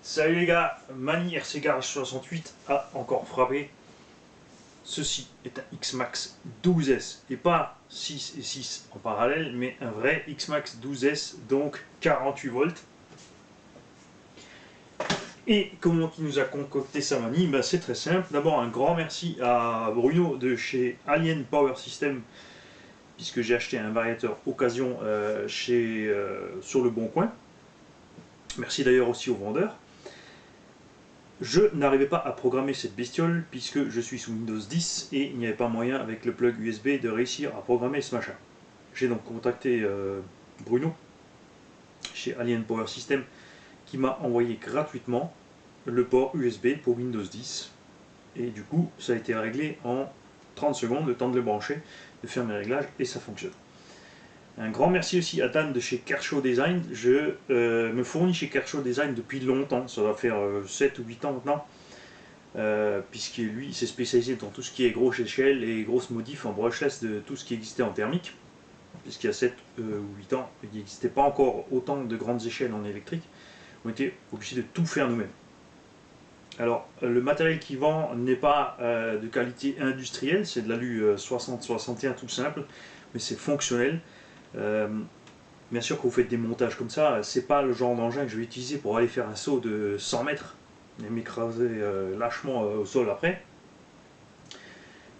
Salut les gars, Mani RC Garage 68 a encore frappé. Ceci est un X-Max 12S et pas 6 et 6 en parallèle, mais un vrai X-Max 12S, donc 48 volts. Et comment il nous a concocté sa manie? C'est très simple. D'abord un grand merci à Bruno de chez Alien Power System, puisque j'ai acheté un variateur occasion sur le Bon Coin. Merci d'ailleurs aussi au vendeur. Je n'arrivais pas à programmer cette bestiole puisque je suis sous Windows 10 et il n'y avait pas moyen avec le plug USB de réussir à programmer ce machin. J'ai donc contacté Bruno chez Alien Power System qui m'a envoyé gratuitement le port USB pour Windows 10 et du coup ça a été réglé en 30 secondes, le temps de le brancher, de faire mes réglages et ça fonctionne. Un grand merci aussi à Dan de chez Kershaw Design. Je me fournis chez Kershaw Design depuis longtemps, ça va faire 7 ou 8 ans maintenant, puisque lui s'est spécialisé dans tout ce qui est grosse échelle et grosses modifs en brushless de tout ce qui existait en thermique, puisqu'il y a 7 ou 8 ans, il n'existait pas encore autant de grandes échelles en électrique. On était obligé de tout faire nous-mêmes. Alors, le matériel qu'il vend n'est pas de qualité industrielle, c'est de l'alu 60-61 tout simple, mais c'est fonctionnel. Bien sûr, quand vous faites des montages comme ça, c'est pas le genre d'engin que je vais utiliser pour aller faire un saut de 100 mètres et m'écraser lâchement au sol après.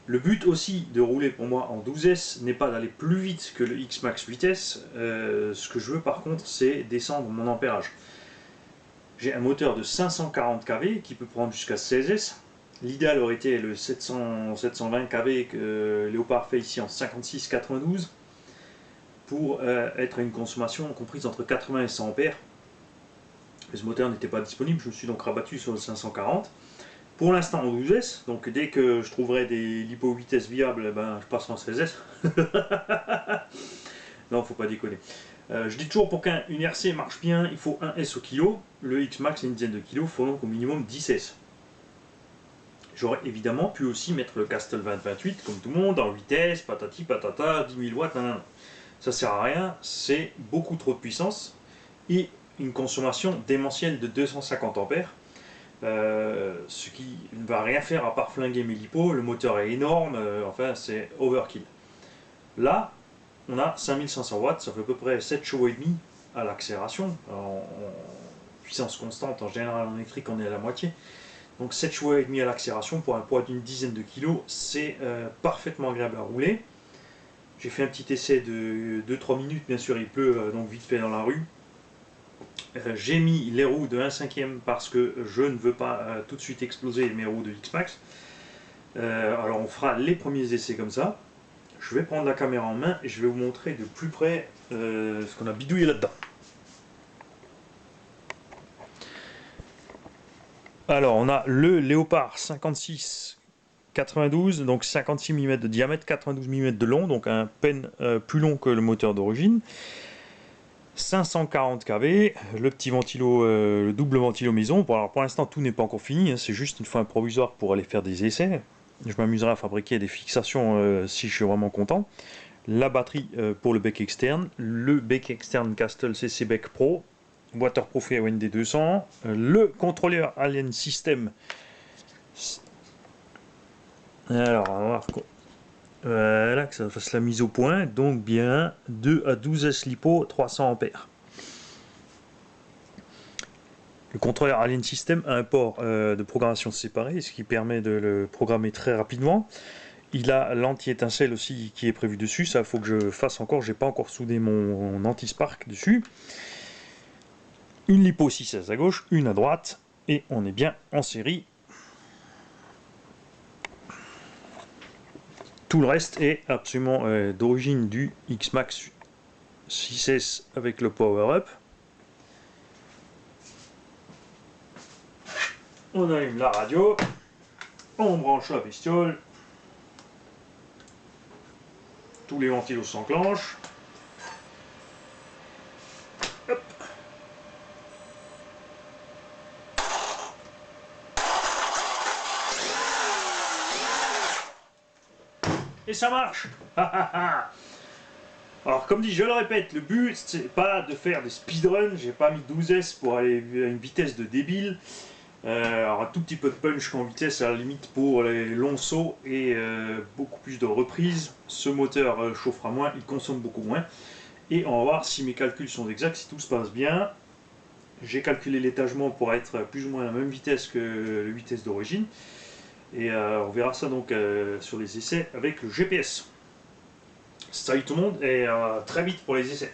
Le but aussi de rouler pour moi en 12S n'est pas d'aller plus vite que le X-Max 8S. Ce que je veux par contre, c'est descendre mon ampérage. J'ai un moteur de 540 kV qui peut prendre jusqu'à 16S. L'idéal aurait été le 720 kV que Léopard fait ici en 56-92 pour être à une consommation comprise entre 80 et 100 ampères. Mais ce moteur n'était pas disponible, je me suis donc rabattu sur le 540. Pour l'instant en 12S, donc dès que je trouverai des lipo 8S viables, je passe en 16S. Non, faut pas déconner. Je dis toujours pour qu'une RC marche bien, il faut 1 S au kilo. Le X-Max est une dizaine de kilos, il faut donc au minimum 10 S. J'aurais évidemment pu aussi mettre le Castle 2028 comme tout le monde, en 8S, patati patata, 10 000 watts, nanana. Ça sert à rien, c'est beaucoup trop de puissance et une consommation démentielle de 250 ampères. Ce qui ne va rien faire à part flinguer mes lipos. Le moteur est énorme, enfin c'est overkill. Là, on a 5500 watts, ça fait à peu près 7 chevaux et demi à l'accélération. En puissance constante, en général en électrique, on est à la moitié. Donc 7 chevaux et demi à l'accélération pour un poids d'une dizaine de kilos, c'est parfaitement agréable à rouler. J'ai fait un petit essai de 2-3 minutes, bien sûr il pleut, donc vite fait dans la rue. J'ai mis les roues de 1/5 parce que je ne veux pas tout de suite exploser mes roues de X-Max. Alors on fera les premiers essais comme ça. Je vais prendre la caméra en main et je vais vous montrer de plus près ce qu'on a bidouillé là-dedans. Alors on a le Léopard 56-92, donc 56 mm de diamètre, 92 mm de long, donc un peine plus long que le moteur d'origine. 540 kV, le petit ventilo, le double ventilo maison. Bon, alors pour l'instant tout n'est pas encore fini, hein, c'est juste une fin provisoire pour aller faire des essais. Je m'amuserai à fabriquer des fixations si je suis vraiment content. La batterie pour le bec externe, le bec externe Castle CC Bec Pro, waterproofé à OND 200, le contrôleur Alien System. Alors on va voir voilà, que ça fasse la mise au point, donc bien 2 à 12 S lipo, 300 ampères. Le contrôleur Alien System a un port de programmation séparé, ce qui permet de le programmer très rapidement. Il a l'anti-étincelle aussi qui est prévu dessus, ça il faut que je fasse encore, j'ai pas encore soudé mon anti-spark dessus. Une lipo 6S à gauche, une à droite, et on est bien en série. Tout le reste est absolument d'origine du X-Max 6S avec le power-up. On allume la radio, on branche la bestiole, tous les ventilos s'enclenchent. Hop. Et ça marche. Alors comme dit, je le répète, le but c'est pas de faire des speedruns, j'ai pas mis 12S pour aller à une vitesse de débile. Alors un tout petit peu de punch qu'en vitesse à la limite pour les longs sauts et beaucoup plus de reprises. Ce moteur chauffera moins, il consomme beaucoup moins. Et on va voir si mes calculs sont exacts, si tout se passe bien. J'ai calculé l'étagement pour être plus ou moins à la même vitesse que la vitesse d'origine. Et on verra ça donc sur les essais avec le GPS. Salut tout le monde et très vite pour les essais.